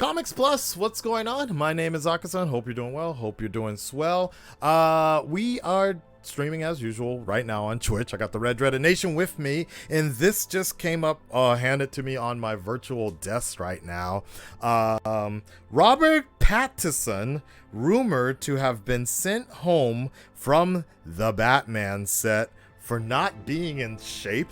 Comics Plus, what's going on? My name is Akasan. Hope you're doing well. Hope you're doing swell. We are streaming as usual right now on Twitch. I got the Red Dreaded Nation with me, and this just came up, handed to me on my virtual desk right now. Robert Pattinson, rumored to have been sent home from the Batman set for not being in shape.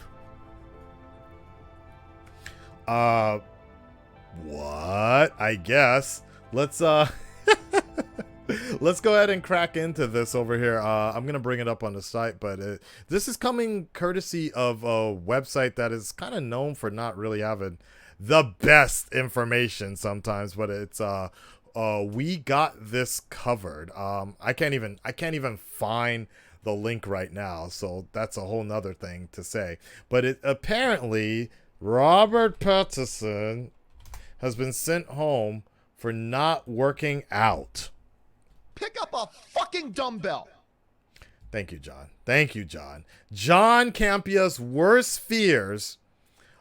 What? I guess. Let's let's go ahead and crack into this over here. I'm gonna bring it up on the site, but this is coming courtesy of a website that is kind of known for not really having the best information sometimes, but it's we got this covered. I can't even find the link right now, so that's a whole nother thing to say. But it apparently Robert Pattinson has been sent home for not working out. Pick up a fucking dumbbell. Thank you, John. Thank you, John. John Campia's worst fears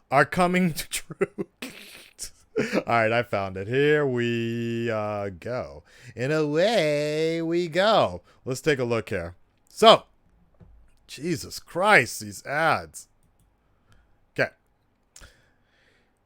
are coming true. All right, I found it. Here we go. And away we go. Let's take a look here. So, Jesus Christ, these ads. Okay.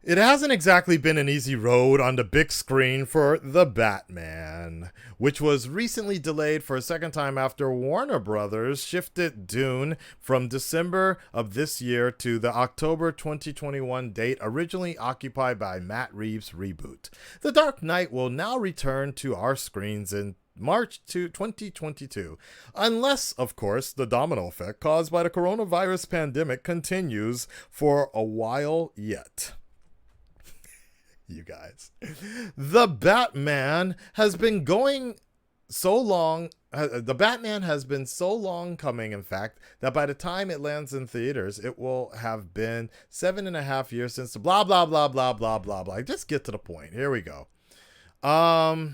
It hasn't exactly been an easy road on the big screen for The Batman, which was recently delayed for a second time after Warner Brothers shifted Dune from December of this year to the October 2021 date originally occupied by Matt Reeves' reboot. The Dark Knight will now return to our screens in March 2022, unless, of course, the domino effect caused by the coronavirus pandemic continues for a while yet. You guys. The Batman has been going so long. The Batman has been so long coming, in fact, that by the time it lands in theaters, it will have been 7.5 years since the blah, blah, blah, blah, blah, blah, blah. Just get to the point. Here we go. All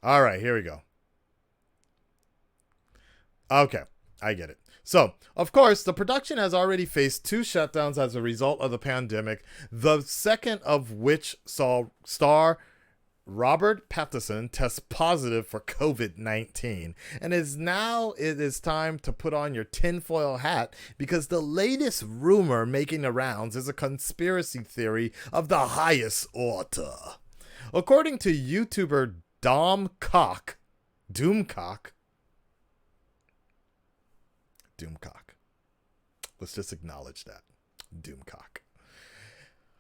right, here we go. Okay, I get it. So, of course, the production has already faced 2 shutdowns as a result of the pandemic, the second of which saw star Robert Pattinson test positive for COVID-19. And it is time to put on your tinfoil hat, because the latest rumor making the rounds is a conspiracy theory of the highest order. According to YouTuber Doomcock, let's just acknowledge that. Doomcock.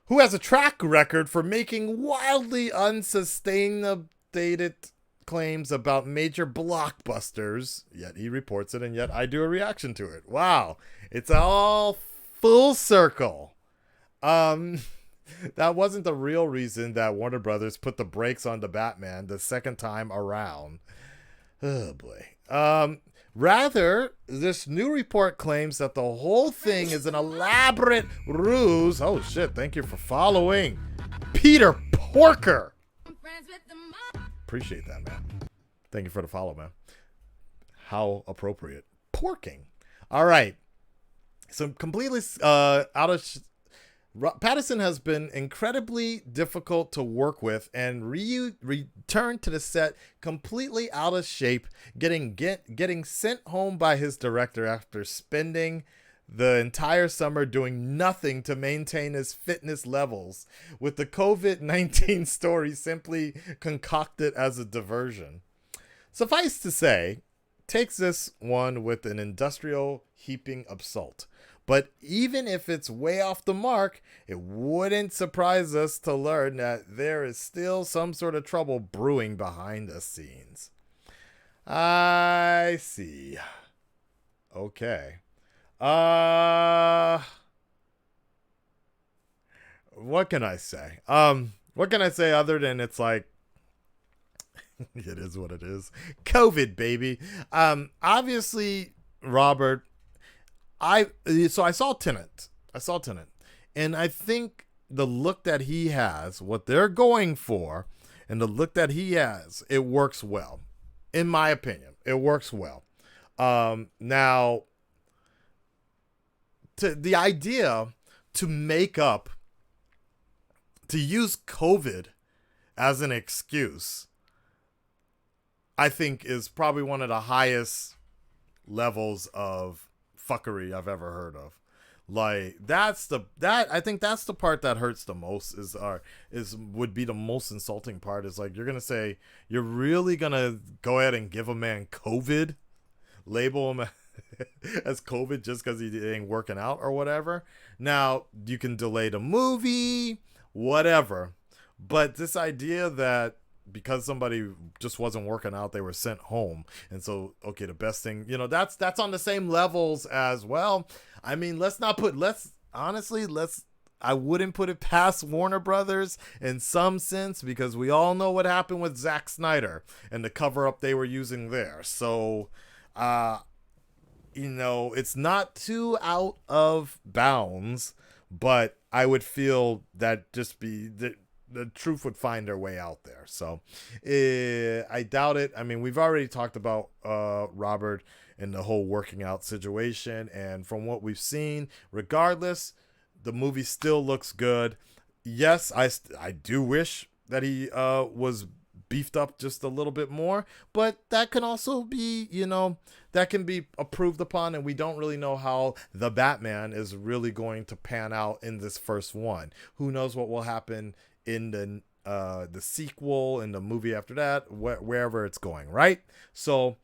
Who has a track record for making wildly unsustainable claims about major blockbusters, yet he reports it, and yet I do a reaction to it. Wow. It's all full circle. That wasn't the real reason that Warner Brothers put the brakes on the Batman the second time around. Oh boy. Rather, this new report claims that the whole thing is an elaborate ruse. Oh shit, thank you for following. Peter Porker. Appreciate that, man. Thank you for the follow, man. How appropriate. Porking. All right. So completely out of... Pattinson has been incredibly difficult to work with and returned to the set completely out of shape, getting sent home by his director after spending the entire summer doing nothing to maintain his fitness levels, with the COVID-19 story simply concocted as a diversion. Suffice to say, takes this one with an industrial heaping of salt. But even if it's way off the mark, it wouldn't surprise us to learn that there is still some sort of trouble brewing behind the scenes. I see. Okay. What can I say? What can I say other than it's like, it is what it is. COVID, baby. Obviously, Robert, I saw Tenet, and I think the look that he has, what they're going for, and the look that he has, it works well. In my opinion, it works well. Now, the idea to make up, to use COVID as an excuse, I think is probably one of the highest levels of fuckery I've ever heard of. Like I think that's the part that hurts the most would be the most insulting part is like you're gonna say you're really gonna go ahead and give a man COVID, label him as COVID just because he ain't working out or whatever. Now you can delay the movie, whatever, but this idea that because somebody just wasn't working out, they were sent home. And so, okay, the best thing, that's on the same levels as well. I mean, I wouldn't put it past Warner Brothers in some sense, because we all know what happened with Zack Snyder and the cover up they were using there. So, it's not too out of bounds, but I would feel that the truth would find their way out there. So I doubt it. I mean, we've already talked about Robert and the whole working out situation. And from what we've seen, regardless, the movie still looks good. Yes, I do wish that he was beefed up just a little bit more, but that can also be, that can be approved upon, and we don't really know how the Batman is really going to pan out in this first one. Who knows what will happen in the sequel and the movie after that, wherever it's going, right? So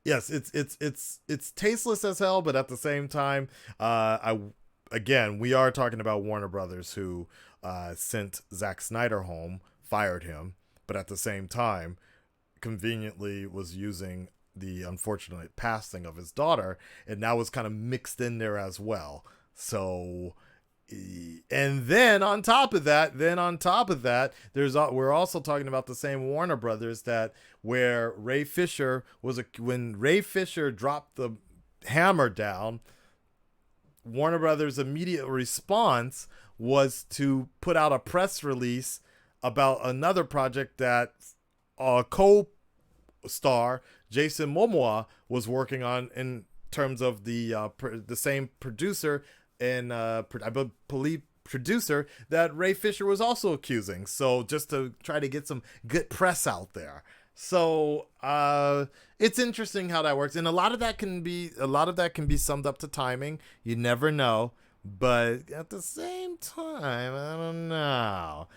yes, it's tasteless as hell, but at the same time, we are talking about Warner Brothers, who sent Zack Snyder home, fired him, but at the same time conveniently was using the unfortunate passing of his daughter, and that was kind of mixed in there as well. So, and then on top of that, we're also talking about the same Warner Brothers that where Ray Fisher when Ray Fisher dropped the hammer down, Warner Brothers' immediate response was to put out a press release about another project that co-star Jason Momoa was working on, in terms of the same producer and I believe producer that Ray Fisher was also accusing. So just to try to get some good press out there. So it's interesting how that works, and a lot of that can be summed up to timing. You never know, but at the same time, I don't know.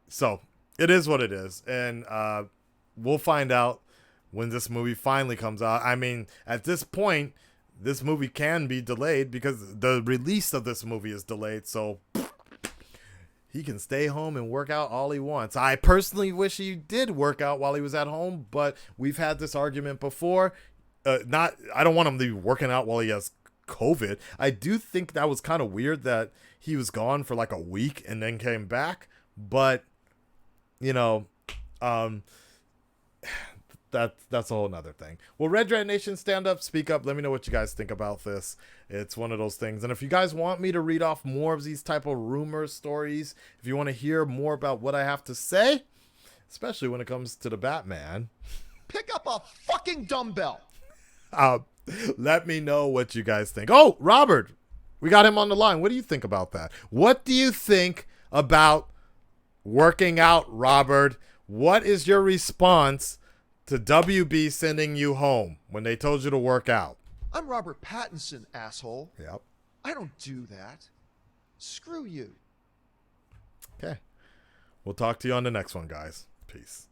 So it is what it is, and we'll find out when this movie finally comes out. I mean, at this point, this movie can be delayed because the release of this movie is delayed, so he can stay home and work out all he wants. I personally wish he did work out while he was at home, but we've had this argument before. I don't want him to be working out while he has COVID. I do think that was kind of weird that he was gone for like a week and then came back, but that's a whole nother thing. Well, Red Red Nation, stand up, speak up. Let me know what you guys think about this. It's one of those things. And if you guys want me to read off more of these type of rumor stories, if you want to hear more about what I have to say, especially when it comes to the Batman, Pick up a fucking dumbbell. let me know what you guys think. Oh, Robert, we got him on the line. What do you think about that? What do you think about working out, Robert? What is your response to WB sending you home when they told you to work out? I'm Robert Pattinson, asshole. Yep. I don't do that. Screw you. Okay. We'll talk to you on the next one, guys. Peace.